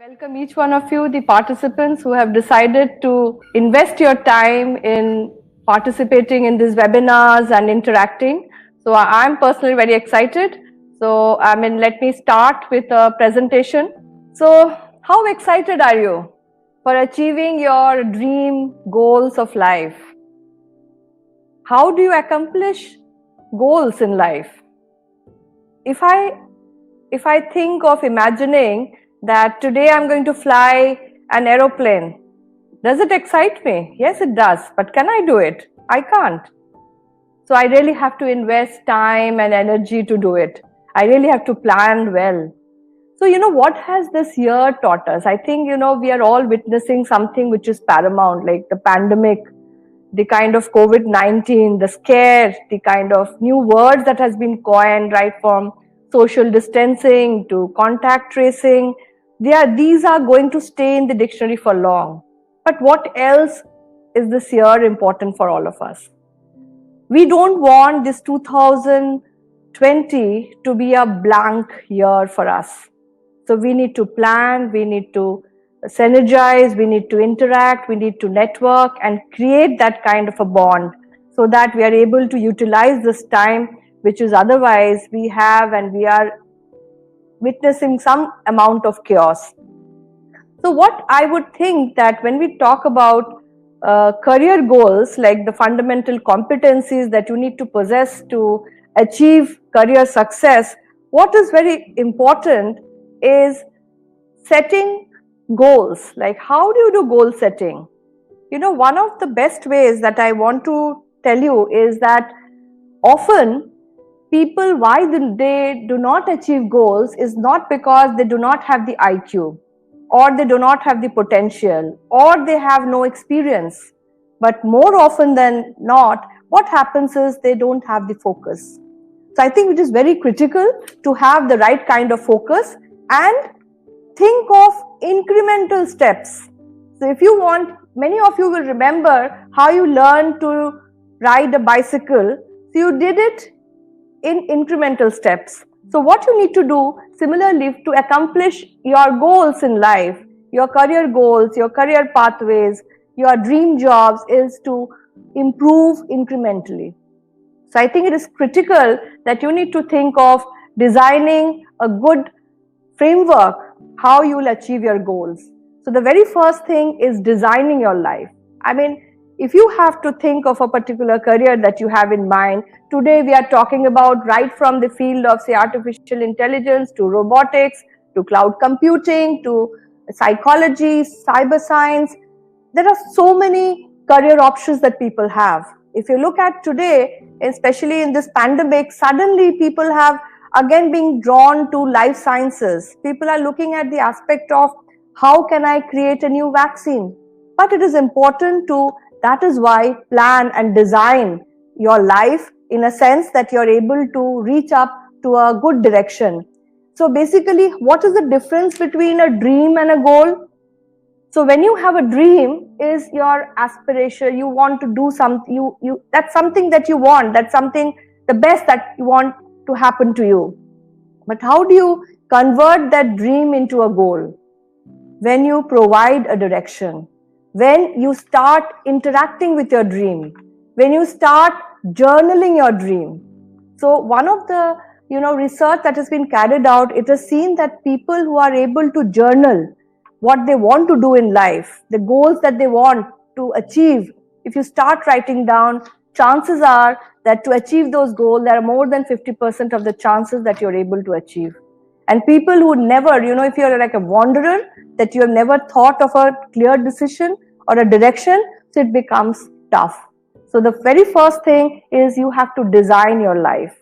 welcome each one of you, the participants who have decided to invest your time in participating in these webinars and interacting. So I'm personally very excited. So let me start with a presentation. So how excited are you for achieving your dream goals of life? How do you accomplish goals in life? If I think of imagining that today I'm going to fly an aeroplane, does it excite me? Yes, it does. But can I do it? I can't. So I really have to invest time and energy to do it. I really have to plan well. So, what has this year taught us? I think, we are all witnessing something which is paramount, like the pandemic, the kind of COVID-19, the scare, the kind of new words that has been coined, right, from social distancing to contact tracing. These are going to stay in the dictionary for long. But what else is this year important for all of us? We don't want this 2020 to be a blank year for us. So we need to plan, we need to synergize, we need to interact, we need to network and create that kind of a bond so that we are able to utilize this time, which is otherwise we have and we are witnessing some amount of chaos. So what I would think that when we talk about career goals, like the fundamental competencies that you need to possess to achieve career success, what is very important is setting goals. Like, how do you do goal setting? One of the best ways that I want to tell you is that often people, why they do not achieve goals is not because they do not have the IQ, or they do not have the potential, or they have no experience. But more often than not, what happens is they don't have the focus. So I think it is very critical to have the right kind of focus and think of incremental steps. So if you want, many of you will remember how you learned to ride a bicycle. So you did it in incremental steps. So what you need to do similarly to accomplish your goals in life, your career goals, your career pathways, your dream jobs, is to improve incrementally. So I think it is critical that you need to think of designing a good framework how you will achieve your goals. So the very first thing is designing your life. If you have to think of a particular career that you have in mind, today we are talking about right from the field of, say, artificial intelligence to robotics to cloud computing to psychology, cyber science. There are so many career options that people have. If you look at today, especially in this pandemic, suddenly people have again being drawn to life sciences. People are looking at the aspect of how can I create a new vaccine? But it is important to, that is why, plan and design your life in a sense that you're able to reach up to a good direction. So basically, what is the difference between a dream and a goal? So when you have a dream, is your aspiration, you want to do something, that's something that you want, that's something, the best that you want to happen to you. But how do you convert that dream into a goal? When you provide a direction, when you start interacting with your dream, when you start journaling your dream. So one of the research that has been carried out, it has seen that people who are able to journal what they want to do in life, the goals that they want to achieve, if you start writing down, chances are that to achieve those goals, there are more than 50% of the chances that you're able to achieve. And people who never, if you're like a wanderer, that you have never thought of a clear decision or a direction, so it becomes tough. So the very first thing is you have to design your life.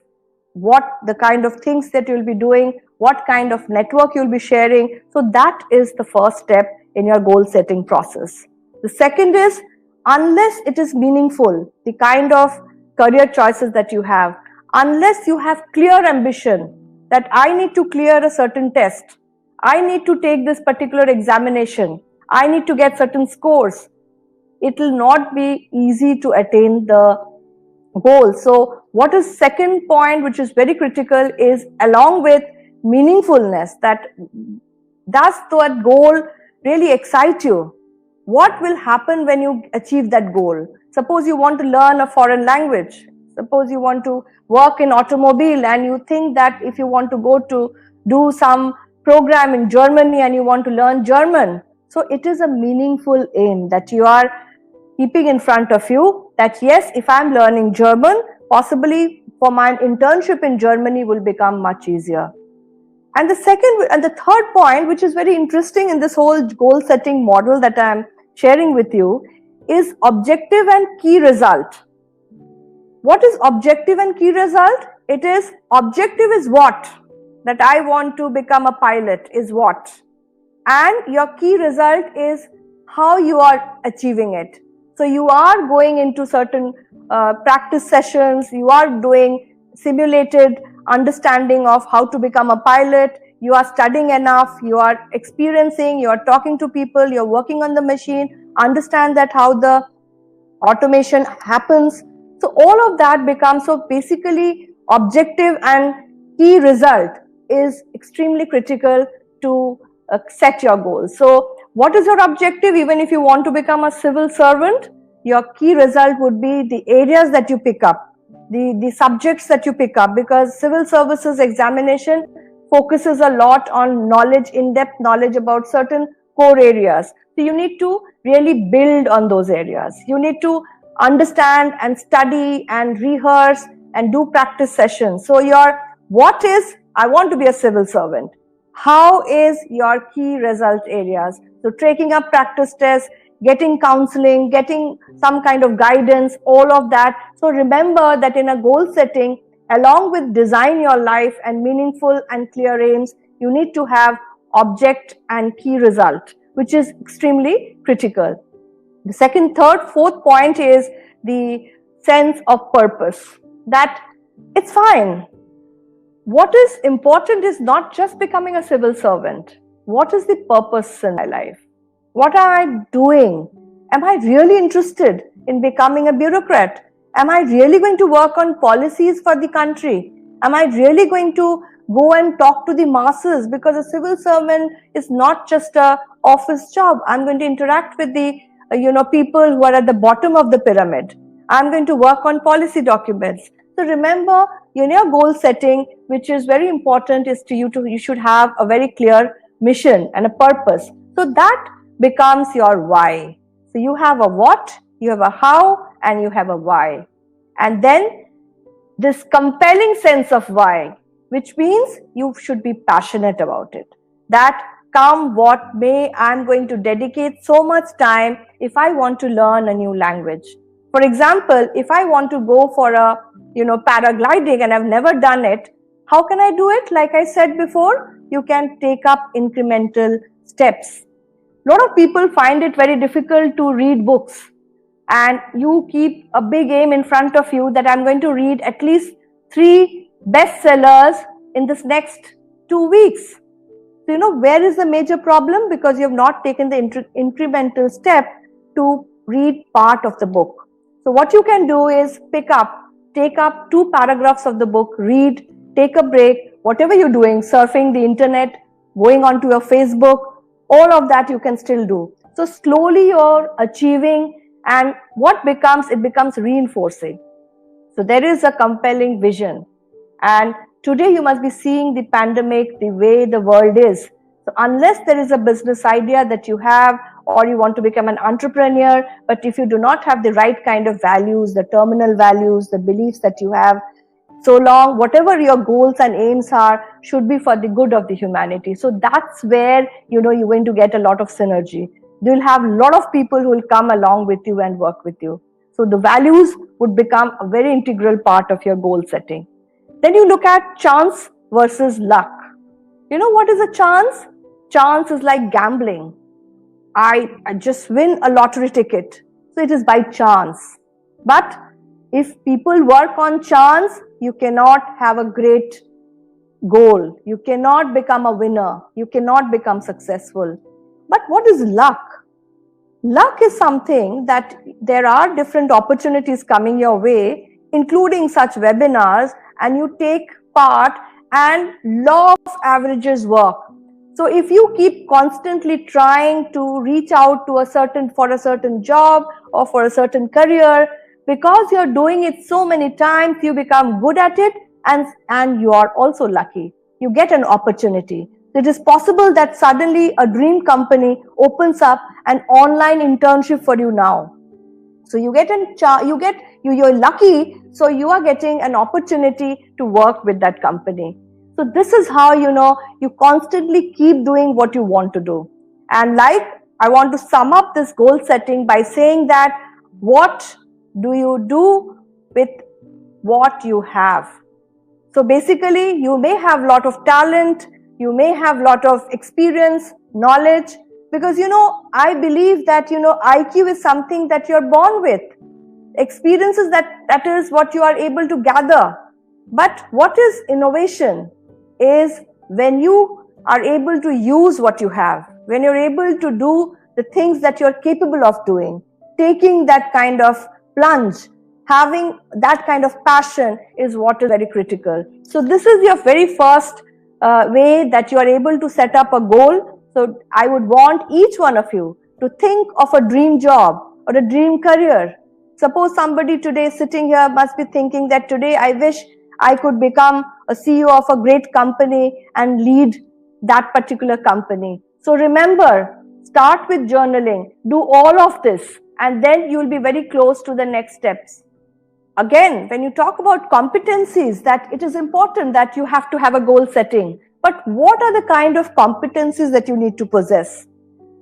What the kind of things that you'll be doing, what kind of network you'll be sharing. So that is the first step in your goal setting process. The second is, unless it is meaningful, the kind of career choices that you have, unless you have clear ambition that I need to clear a certain test, I need to take this particular examination, I need to get certain scores, it will not be easy to attain the goal. So what is second point which is very critical is, along with meaningfulness, that Does that goal really excite you? What will happen when you achieve that goal? Suppose you want to learn a foreign language. Suppose you want to work in automobile and you think that if you want to go to do some program in Germany and you want to learn German. So it is a meaningful aim that you are keeping in front of you, that yes, if I'm learning German, possibly for my internship in Germany will become much easier. And the second and the third point, which is very interesting in this whole goal setting model that I'm sharing with you, is objective and key result. What is objective and key result? It is objective is what? That I want to become a pilot is what? And your key result is how you are achieving it. So you are going into certain practice sessions, you are doing simulated understanding of how to become a pilot, you are studying enough, you are experiencing, you are talking to people, you're working on the machine, understand that how the automation happens. So all of that becomes, so basically objective and key result is extremely critical to set your goals. So what is your objective? Even if you want to become a civil servant, your key result would be the areas that you pick up, the subjects that you pick up, because civil services examination focuses a lot on knowledge, in-depth knowledge about certain core areas. So you need to really build on those areas. You need to understand and study and rehearse and do practice sessions. So your what is, I want to be a civil servant. How is your key result areas? So taking up practice tests, getting counseling, getting some kind of guidance, all of that. So remember that in a goal setting, along with design your life and meaningful and clear aims, you need to have object and key result, which is extremely critical. The second, third, fourth point is the sense of purpose. That it's fine. What is important is not just becoming a civil servant. What is the purpose in my life? What am I doing? Am I really interested in becoming a bureaucrat? Am I really going to work on policies for the country? Am I really going to go and talk to the masses? Because a civil servant is not just a office job. I'm going to interact with the people who are at the bottom of the pyramid. I'm going to work on policy documents. So remember, your goal setting, which is very important, is you should have a very clear mission and a purpose. So that becomes your why. So you have a what, you have a how, and you have a why. And then this compelling sense of why, which means you should be passionate about it. That come what may, I'm going to dedicate so much time if I want to learn a new language. For example, if I want to go for a paragliding and I've never done it, how can I do it? Like I said before, you can take up incremental steps. A lot of people find it very difficult to read books, and you keep a big aim in front of you that I'm going to read at least 3 bestsellers in this next 2 weeks. So where is the major problem? Because you have not taken the incremental step to read part of the book. So what you can do is take up 2 paragraphs of the book, read, take a break, whatever you're doing, surfing the internet, going onto your Facebook, all of that you can still do. So slowly you're achieving, and it becomes reinforcing. So there is a compelling vision. And today you must be seeing the pandemic, the way the world is. So unless there is a business idea that you have, or you want to become an entrepreneur, but if you do not have the right kind of values, the terminal values, the beliefs that you have, so long, whatever your goals and aims are, should be for the good of the humanity. So that's where, you're going to get a lot of synergy. You'll have a lot of people who will come along with you and work with you. So the values would become a very integral part of your goal setting. Then you look at chance versus luck. What is a chance? Chance is like gambling. I just win a lottery ticket. So it is by chance. But if people work on chance, you cannot have a great goal. You cannot become a winner. You cannot become successful. But what is luck? Luck is something that there are different opportunities coming your way, including such webinars, and you take part, and law of averages work. So if you keep constantly trying to reach out to for a certain job or for a certain career, because you're doing it so many times, you become good at it, and you are also lucky. You get an opportunity. It is possible that suddenly a dream company opens up an online internship for you now. So you're lucky, so you are getting an opportunity to work with that company. So this is how you constantly keep doing what you want to do. And like, I want to sum up this goal setting by saying that, what do you do with what you have? So basically, you may have a lot of talent, you may have a lot of experience, knowledge, because I believe that IQ is something that you're born with. Experiences, that is what you are able to gather. But what is innovation is when you are able to use what you have, when you're able to do the things that you're capable of doing, taking that kind of plunge, having that kind of passion is what is very critical. So this is your very first way that you are able to set up a goal. So I would want each one of you to think of a dream job or a dream career. Suppose somebody today sitting here must be thinking that today I wish I could become a CEO of a great company and lead that particular company. So remember, start with journaling, do all of this, and then you will be very close to the next steps. Again, when you talk about competencies, that it is important that you have to have a goal setting. But what are the kind of competencies that you need to possess?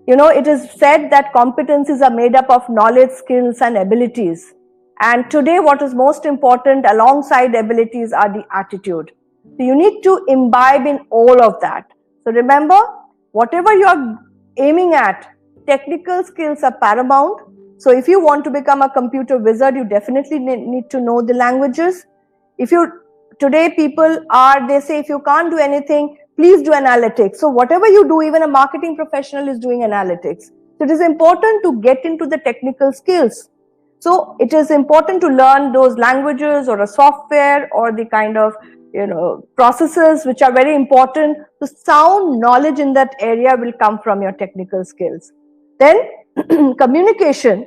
It is said that competencies are made up of knowledge, skills, and abilities. And today, what is most important alongside abilities are the attitude. So you need to imbibe in all of that. So remember, whatever you are aiming at, technical skills are paramount. So if you want to become a computer wizard, you definitely need to know the languages. Today people they say if you can't do anything, please do analytics. So whatever you do, even a marketing professional is doing analytics. So it is important to get into the technical skills. So it is important to learn those languages or a software or the kind of processes which are very important. So sound knowledge in that area will come from your technical skills. Then communication,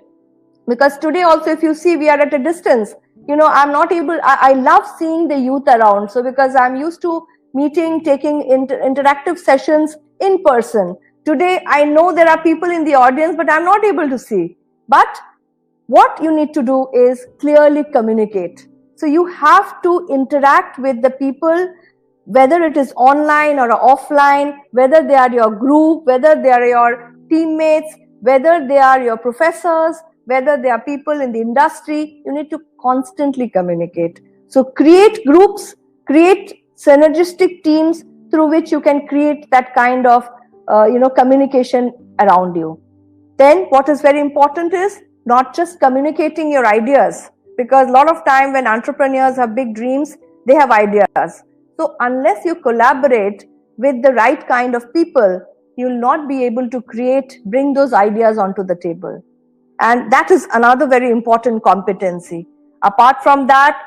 because today also if you see we are at a distance, I'm not able, I love seeing the youth around. So because I'm used to meeting, taking interactive sessions in person. Today I know there are people in the audience, but I'm not able to see. But what you need to do is clearly communicate. So you have to interact with the people, whether it is online or offline, whether they are your group, whether they are your teammates, whether they are your professors, whether they are people in the industry. You need to constantly communicate. So create groups, create synergistic teams through which you can create that kind of communication around you. Then what is very important is not just communicating your ideas, because a lot of time when entrepreneurs have big dreams, they have ideas. So unless you collaborate with the right kind of people, you'll not be able to bring those ideas onto the table. And that is another very important competency. Apart from that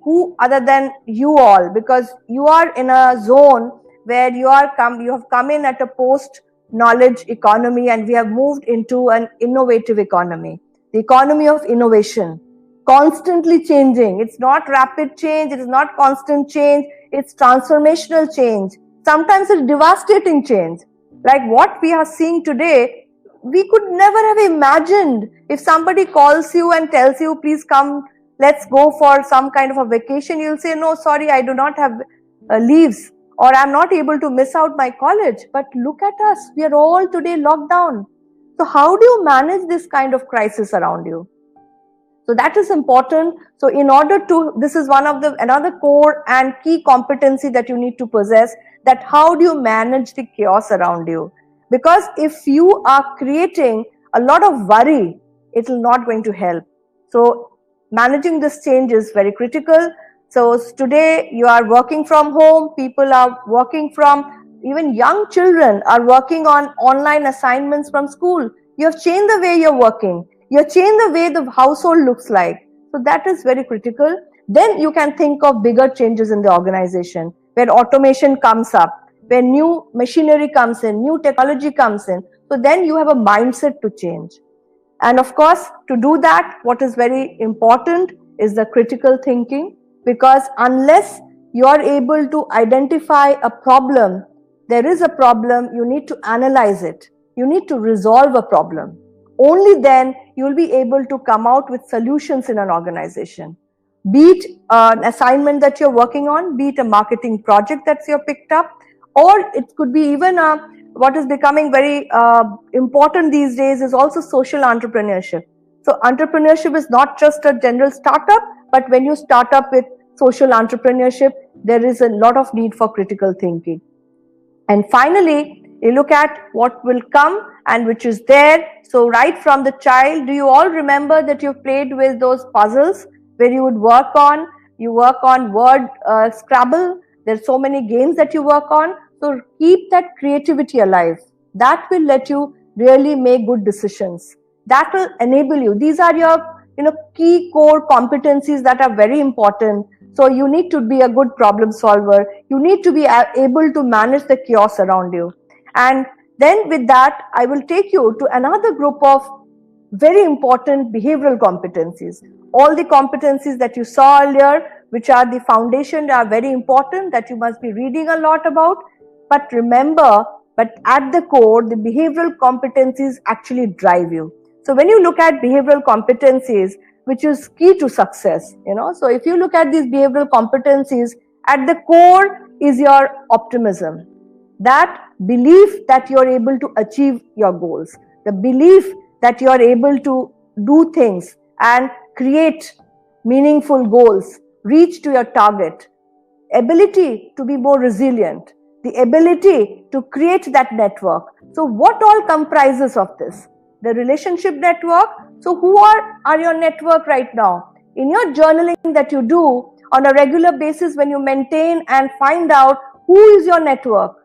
who other than you all, because you are in a zone where you have come in at a post knowledge economy, and we have moved into an innovative economy, the economy of innovation, constantly changing. It's not rapid change, it is not constant change, it's transformational change. Sometimes it's devastating change. Like what we are seeing today, we could never have imagined. If somebody calls you and tells you, please come, let's go for some kind of a vacation, you'll say, no, sorry, I do not have leaves, or I'm not able to miss out my college. But look at us, we are all today locked down. So how do you manage this kind of crisis around you? So that is important. So in order to, this is another core and key competency that you need to possess, that how do you manage the chaos around you? Because if you are creating a lot of worry, it will not going to help. So managing this change is very critical. So today you are working from home, people are working from, even young children are working on online assignments from school. You have changed the way you're working. You have changed the way the household looks like. So that is very critical. Then you can think of bigger changes in the organization where automation comes up, when new machinery comes in, new technology comes in. So then you have a mindset to change. And of course, to do that, what is very important is the critical thinking, because unless you are able to identify a problem, there is a problem, you need to analyze it. You need to resolve a problem. Only then you will be able to come out with solutions in an organization. Be it an assignment that you're working on, be it a marketing project that's you're picked up, or it could be even what is becoming very important these days is also social entrepreneurship. So entrepreneurship is not just a general startup, but when you start up with social entrepreneurship, there is a lot of need for critical thinking. And finally, you look at what will come and which is there. So right from the child, do you all remember that you played with those puzzles where you would work on word Scrabble? There's so many games that you work on. So keep that creativity alive. That will let you really make good decisions. That will enable you. These are your key core competencies that are very important. So you need to be a good problem solver. You need to be able to manage the chaos around you. And then with that, I will take you to another group of very important behavioral competencies. All the competencies that you saw earlier, which are the foundation, are very important, that you must be reading a lot about. But remember, but at the core, the behavioral competencies actually drive you. So when you look at behavioral competencies, which is key to success, so if you look at these behavioral competencies, at the core is your optimism, that belief that you are able to achieve your goals, the belief that you are able to do things and create meaningful goals, reach to your target, ability to be more resilient, the ability to create that network. So what all comprises of this? The relationship network. So who are your network right now? In your journaling that you do on a regular basis, when you maintain and find out who is your network.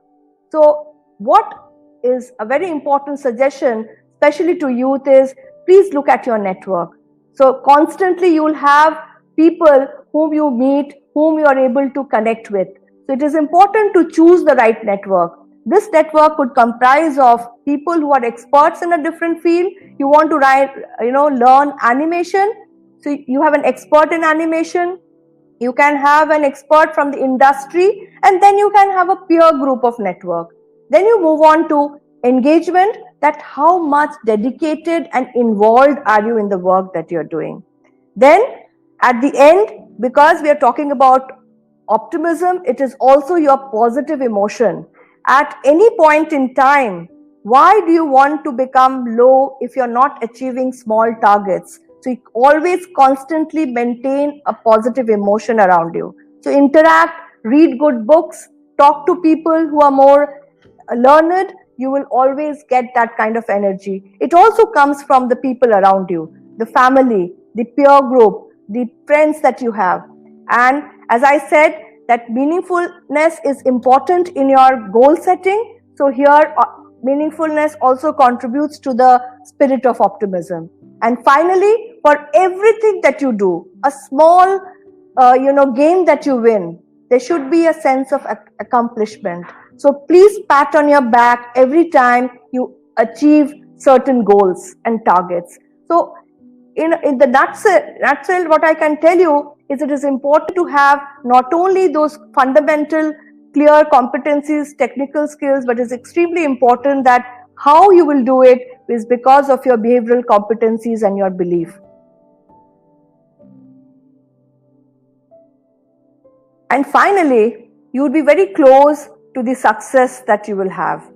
So what is a very important suggestion, especially to youth, is please look at your network. So constantly you will have people whom you meet, whom you are able to connect with. So it is important to choose the right network. This network could comprise of people who are experts in a different field. You want to learn animation. So you have an expert in animation. You can have an expert from the industry, and then you can have a peer group of network. Then you move on to engagement, that how much dedicated and involved are you in the work that you're doing. Then at the end, because we are talking about optimism, it is also your positive emotion. At any point in time, why do you want to become low if you're not achieving small targets? So you always constantly maintain a positive emotion around you. So interact, read good books, talk to people who are more learned. You will always get that kind of energy. It also comes from the people around you, the family, the peer group, the friends that you have. And as I said, that meaningfulness is important in your goal setting. So here, meaningfulness also contributes to the spirit of optimism. And finally, for everything that you do, a small game that you win, there should be a sense of accomplishment. So please pat on your back every time you achieve certain goals and targets. So in the nutshell, what I can tell you is it is important to have not only those fundamental clear competencies, technical skills, but it's extremely important that how you will do it is because of your behavioral competencies and your belief. And finally, you will be very close to the success that you will have.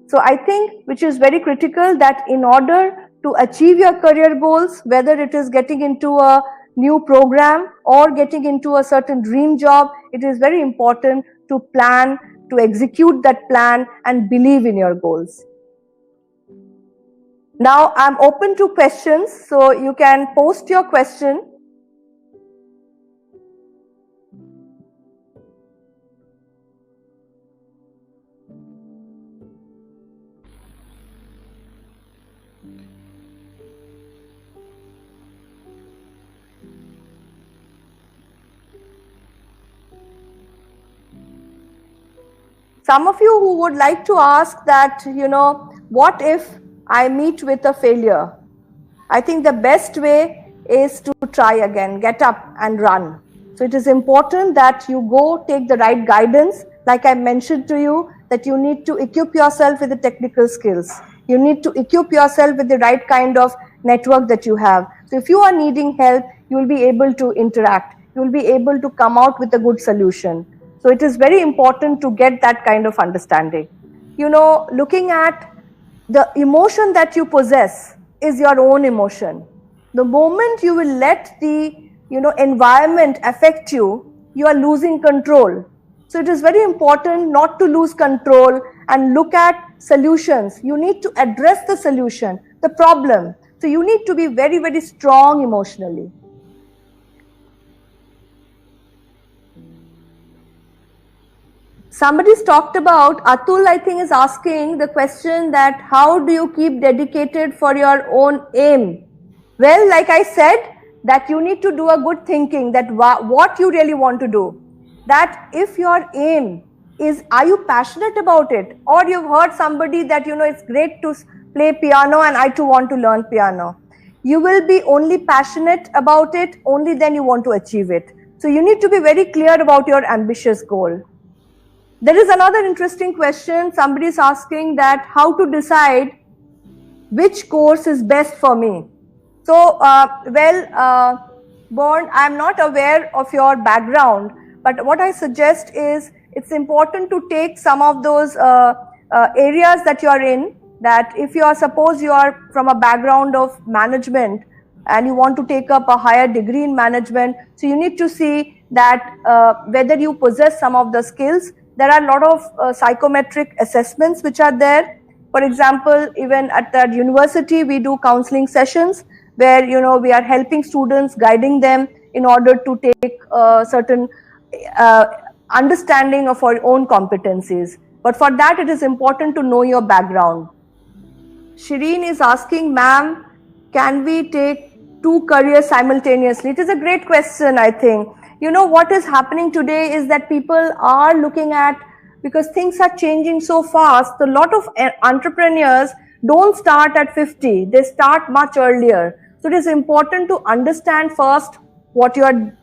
So I think, which is very critical, that in order to achieve your career goals, whether it is getting into a new program or getting into a certain dream job, it is very important to plan, to execute that plan and believe in your goals. Now I'm open to questions, so you can post your question. Some of you who would like to ask that, what if I meet with a failure? I think the best way is to try again, get up and run. So it is important that you go take the right guidance. Like I mentioned to you, that you need to equip yourself with the technical skills. You need to equip yourself with the right kind of network that you have. So if you are needing help, you will be able to interact. You will be able to come out with a good solution. So it is very important to get that kind of understanding. Looking at the emotion that you possess is your own emotion. The moment you will let the environment affect you, you are losing control. So it is very important not to lose control and look at solutions. You need to address the solution, the problem. So you need to be very, very strong emotionally. Somebody's talked about, Atul I think is asking the question that how do you keep dedicated for your own aim? Well, like I said, that you need to do a good thinking that what you really want to do. That if your aim is, are you passionate about it? Or you've heard somebody that, it's great to play piano and I too want to learn piano. You will be only passionate about it, only then you want to achieve it. So you need to be very clear about your ambitious goal. There is another interesting question. Somebody is asking that how to decide which course is best for me. So, Born, I'm not aware of your background, but what I suggest is it's important to take some of those areas that you are in, that if you are, suppose you are from a background of management and you want to take up a higher degree in management, so you need to see that whether you possess some of the skills. There are a lot of psychometric assessments which are there. For example, even at the university, we do counseling sessions where, we are helping students, guiding them in order to take certain understanding of our own competencies. But for that, it is important to know your background. Shireen is asking, ma'am, can we take two careers simultaneously? It is a great question, I think. What is happening today is that people are looking at, because things are changing so fast, a lot of entrepreneurs don't start at 50, they start much earlier. So it is important to understand first what you're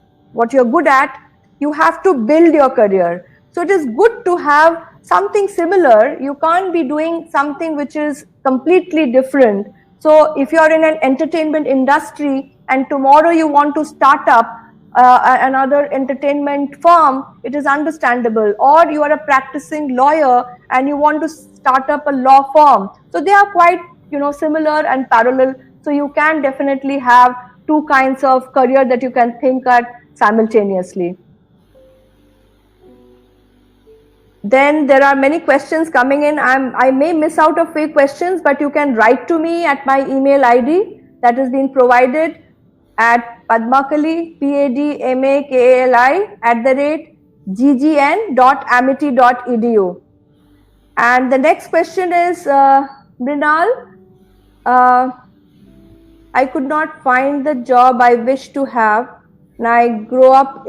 good at. You have to build your career. So it is good to have something similar. You can't be doing something which is completely different. So if you're in an entertainment industry and tomorrow you want to start up another entertainment firm, it is understandable. Or you are a practicing lawyer and you want to start up a law firm. So they are quite, similar and parallel. So you can definitely have two kinds of career that you can think at simultaneously. Then there are many questions coming in. I may miss out a few questions, but you can write to me at my email ID that has been provided at Padmakali, PADMAKALI @ggn.amity.edu. And the next question is, Mrinal, I could not find the job I wish to have, and I grow up.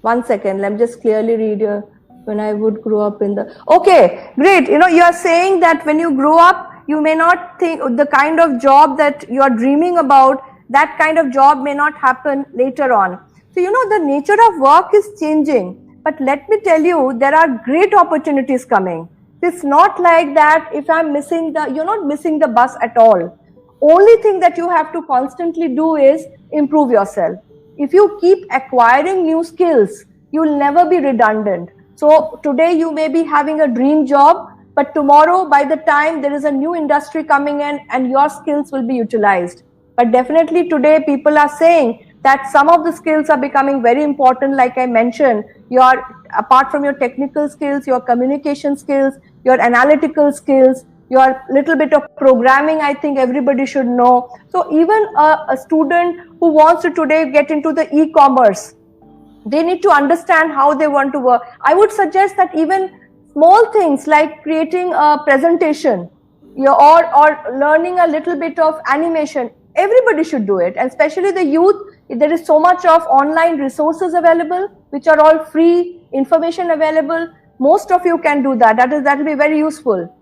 One second, let me just clearly read your, when I would grow up in the, okay, great. You are saying that when you grow up, you may not think the kind of job that you are dreaming about, that kind of job may not happen later on. So, the nature of work is changing, but let me tell you, there are great opportunities coming. It's not like that if I'm missing you're not missing the bus at all. Only thing that you have to constantly do is improve yourself. If you keep acquiring new skills, you will never be redundant. So today you may be having a dream job, but tomorrow by the time there is a new industry coming in and your skills will be utilized. But definitely today people are saying that some of the skills are becoming very important. Like I mentioned, apart from your technical skills, your communication skills, your analytical skills, your little bit of programming, I think everybody should know. So even a student who wants to today get into the e-commerce, they need to understand how they want to work. I would suggest that even small things like creating a presentation or learning a little bit of animation, everybody should do it, and especially the youth. There is so much of online resources available, which are all free information available. Most of you can do that. That will be very useful.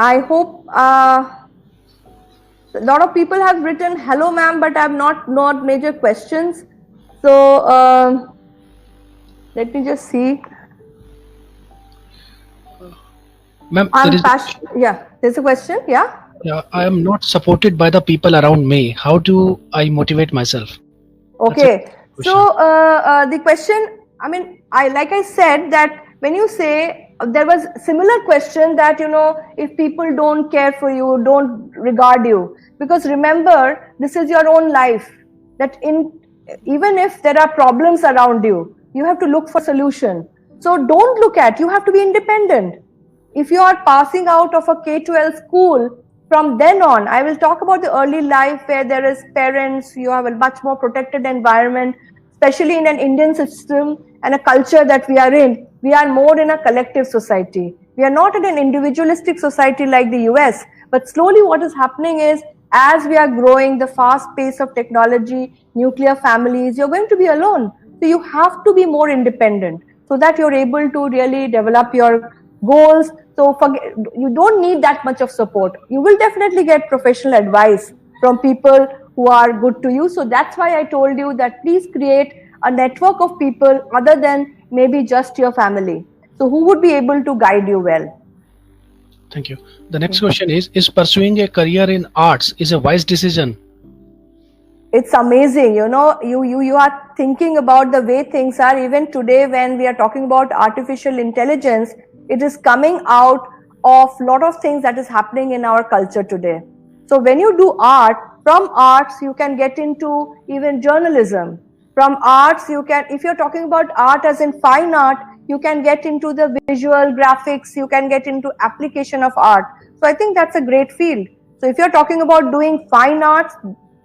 I hope a lot of people have written hello ma'am, but I have not major questions. So let me just see. Ma'am, yeah, there's a question. Yeah. Yeah, I am not supported by the people around me. How do I motivate myself? Okay. So the question, I mean, like I said that when you say there was similar question that, you know, if people don't care for you, don't regard you, because remember, this is your own life, that even if there are problems around you, you have to look for solution. So don't look at, you have to be independent. If you are passing out of a K-12 school, from then on, I will talk about the early life where there is parents, you have a much more protected environment, especially in an Indian system and a culture that we are in. We are more in a collective society. We are not in an individualistic society like the US, but slowly what is happening is, as we are growing, the fast pace of technology, nuclear families, you're going to be alone. So you have to be more independent so that you're able to really develop your goals. So you don't need that much of support. You will definitely get professional advice from people who are good to you. So that's why I told you that please create a network of people other than maybe just your family. So who would be able to guide you well? Thank you. The next question is pursuing a career in arts is a wise decision? It's amazing, you know, you are thinking about the way things are. Even today when we are talking about artificial intelligence, it is coming out of a lot of things that is happening in our culture today. So when you do art, from arts you can get into even journalism. From arts you can, if you're talking about art as in fine art, you can get into the visual graphics, you can get into application of art. So I think that's a great field. So if you're talking about doing fine arts,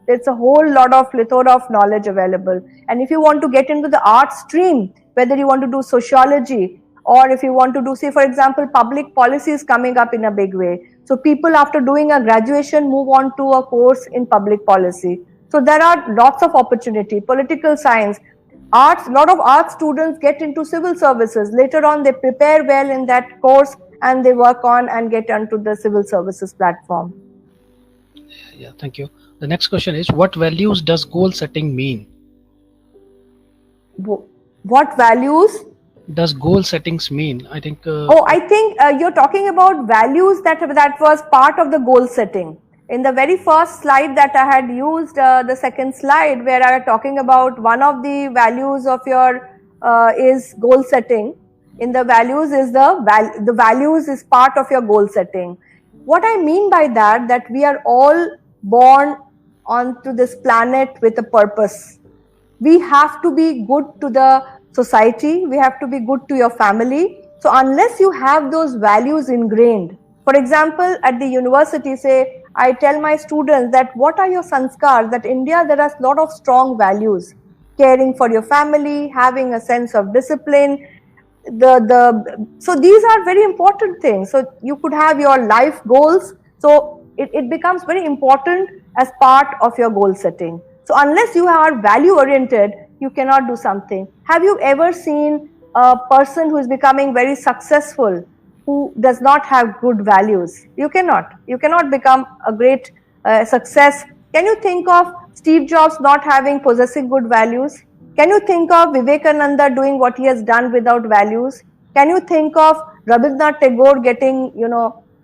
it's a whole lot of plethora of knowledge available. And if you want to get into the art stream, whether you want to do sociology, or if you want to do, say for example, public policy is coming up in a big way. So people after doing a graduation move on to a course in public policy. So there are lots of opportunity. Political science, arts, a lot of art students get into civil services. Later on they prepare well in that course and they work on and get onto the civil services platform. Yeah, thank you. The next question is, what values does goal setting mean? What values does goal settings mean? I think I think you're talking about values that was part of the goal setting. In the very first slide that I had used, the second slide where I was talking about one of the values of your is goal setting. In the values is the values is part of your goal setting. What I mean by that we are all born onto this planet with a purpose. We have to be good to the society, we have to be good to your family. So unless you have those values ingrained, for example, at the university, say, I tell my students that what are your sanskars, that India, there are a lot of strong values, caring for your family, having a sense of discipline, so these are very important things. So you could have your life goals, so it becomes very important as part of your goal setting. So unless you are value oriented, you cannot do something. Have you ever seen a person who is becoming very successful who does not have good values? You cannot become a great success. Can you think of Steve Jobs not having possessing good values? Can you think of Vivekananda doing what he has done without values? Can you think of Rabindranath Tagore getting,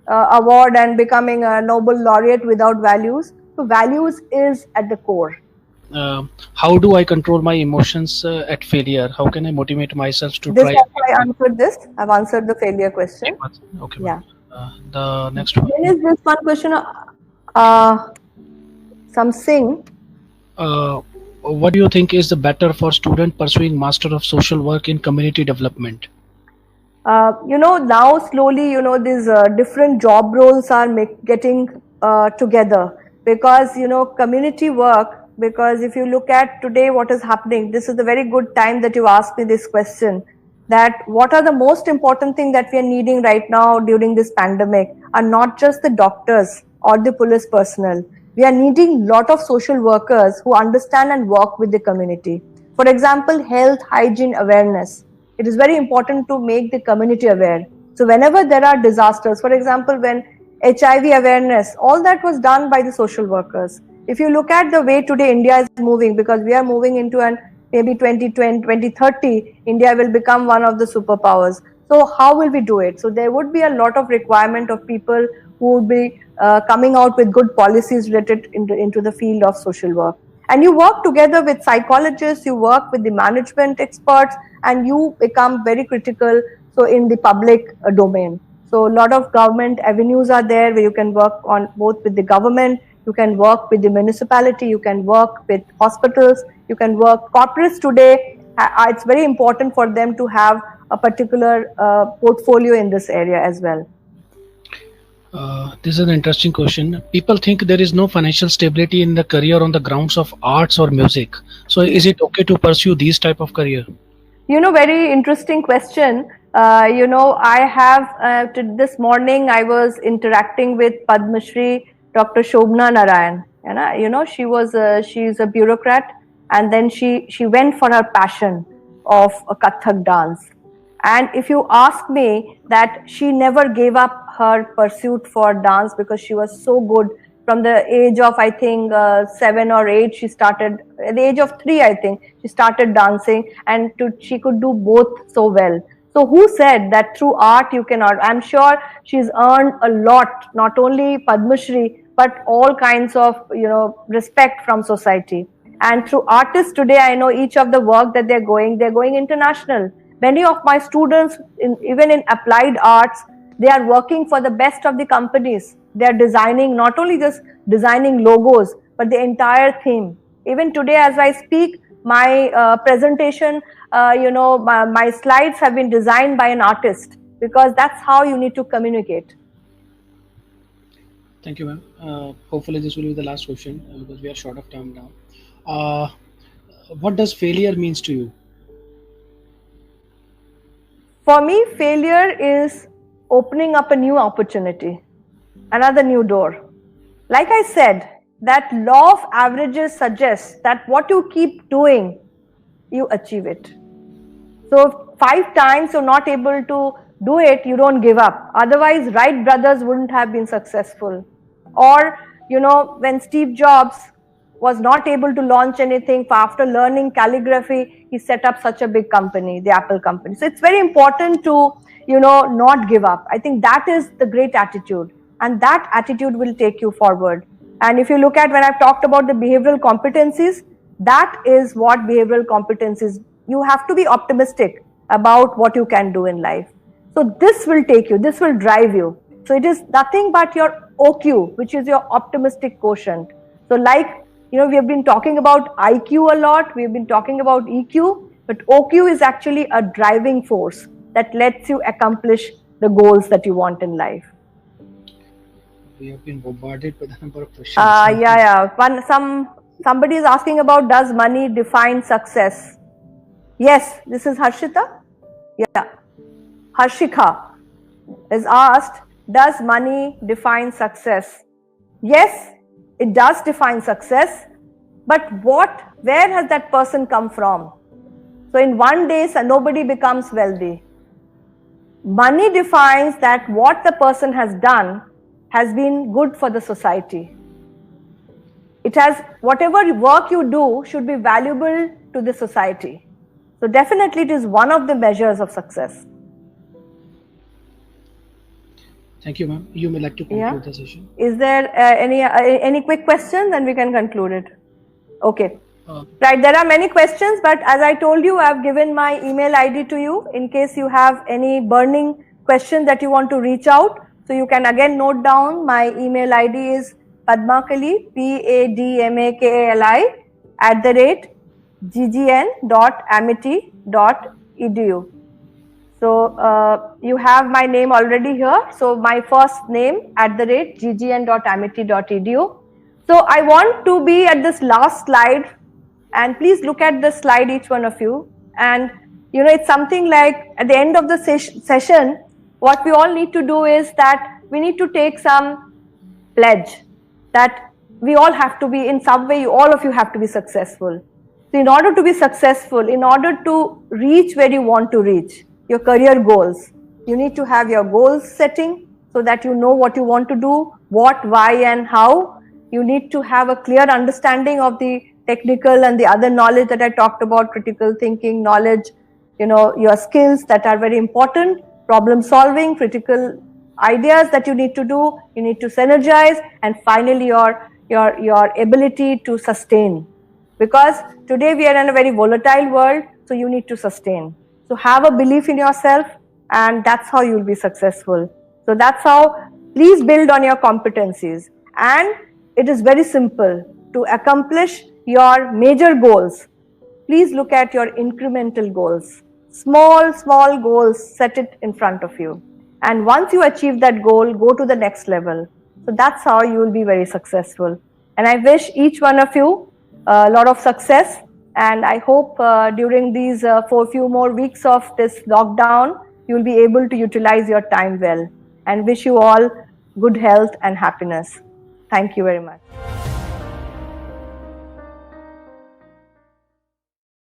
award and becoming a Nobel laureate without values? So values is at the core. How do I control my emotions at failure? How can I motivate myself to try? I answered this. I've answered the failure question. Okay. Yeah. The next one. Then is this one question. Something. What do you think is the better for student pursuing Master of Social Work in Community Development? Now slowly, these different job roles are getting together, because, community work, because if you look at today what is happening, this is a very good time that you asked me this question. that what are the most important thing that we are needing right now during this pandemic are not just the doctors or the police personnel. We are needing lot of social workers who understand and work with the community. For example, health hygiene awareness. It is very important to make the community aware. So whenever there are disasters, for example, when HIV awareness, all that was done by the social workers. If you look at the way today India is moving, because we are moving into an maybe 2020, 2030, India will become one of the superpowers. So how will we do it? So there would be a lot of requirement of people who would be coming out with good policies related into the field of social work. And you work together with psychologists, you work with the management experts, and you become very critical so in the public domain. So a lot of government avenues are there where you can work on both with the government, you can work with the municipality, you can work with hospitals, you can work corporates today. It's very important for them to have a particular portfolio in this area as well. This is an interesting question. People think there is no financial stability in the career on the grounds of arts or music. So is it okay to pursue these type of career? Very interesting question. I have this morning I was interacting with Padmashri Dr. Shobna Narayan. She's a bureaucrat, and then she went for her passion of a Kathak dance. And if you ask me, that she never gave up her pursuit for dance because she was so good. From the age of, I think, 7 or 8, she started. At the age of 3, I think, she started dancing, and she could do both so well. So who said that through art you cannot? I'm sure she's earned a lot, not only Padma Shri, but all kinds of respect from society. And through artists today, I know each of the work that they're going international. Many of my students, even in applied arts, they are working for the best of the companies. They are designing, not only just designing logos, but the entire theme. Even today, as I speak, my presentation, my slides have been designed by an artist, because that's how you need to communicate. Thank you, ma'am. Hopefully this will be the last question because we are short of time now. Uh, what does failure means to you? For me, failure is opening up a new opportunity, another new door. Like I said, that law of averages suggests that what you keep doing, you achieve it. So if 5 times you're not able to do it, you don't give up. Otherwise, Wright brothers wouldn't have been successful. Or, when Steve Jobs was not able to launch anything, after learning calligraphy, he set up such a big company, the Apple company. So it's very important to, not give up. I think that is the great attitude, and that attitude will take you forward. And if you look at, when I've talked about the behavioral competencies, that is what behavioral competencies. You have to be optimistic about what you can do in life. So this will take you, this will drive you. So it is nothing but your OQ, which is your optimistic quotient. So we have been talking about IQ a lot, we've been talking about EQ, but OQ is actually a driving force that lets you accomplish the goals that you want in life. We have been bombarded with a number of questions. Somebody is asking about, does money define success? Yes, this is Harshita. Yeah. Harshika is asked, does money define success? Yes, it does define success, but where has that person come from? So in one day, nobody becomes wealthy. Money defines that what the person has done has been good for the society. Whatever work you do should be valuable to the society. So definitely it is one of the measures of success. Thank you, ma'am. You may like to conclude the session. Is there any quick questions, and we can conclude it? Okay. Right, there are many questions, but as I told you, I have given my email ID to you in case you have any burning question that you want to reach out. So you can again note down, my email ID is Padmakali, PADMAKALI @ggn.amity.edu. So you have my name already here. So my first name @ggn.amity.edu. So I want to be at this last slide, and please look at this slide, each one of you, and It's something like at the end of the session, what we all need to do is that we need to take some pledge that we all have to be, in some way, all of you have to be successful. So in order to be successful, in order to reach where you want to reach, your career goals, you need to have your goals setting so that you know what you want to do, what, why, and how. You need to have a clear understanding of the technical and the other knowledge that I talked about, critical thinking, knowledge, your skills that are very important, problem solving, critical ideas that you need to do, you need to synergize, and finally your ability to sustain. Because today we are in a very volatile world, so you need to sustain. So have a belief in yourself, and that's how you'll be successful. So that's how, please build on your competencies. And it is very simple to accomplish your major goals. Please look at your incremental goals. Small goals, set it in front of you. And once you achieve that goal, go to the next level. So that's how you will be very successful. And I wish each one of you a lot of success. And I hope during these for few more weeks of this lockdown, you will be able to utilize your time well. And wish you all good health and happiness. Thank you very much.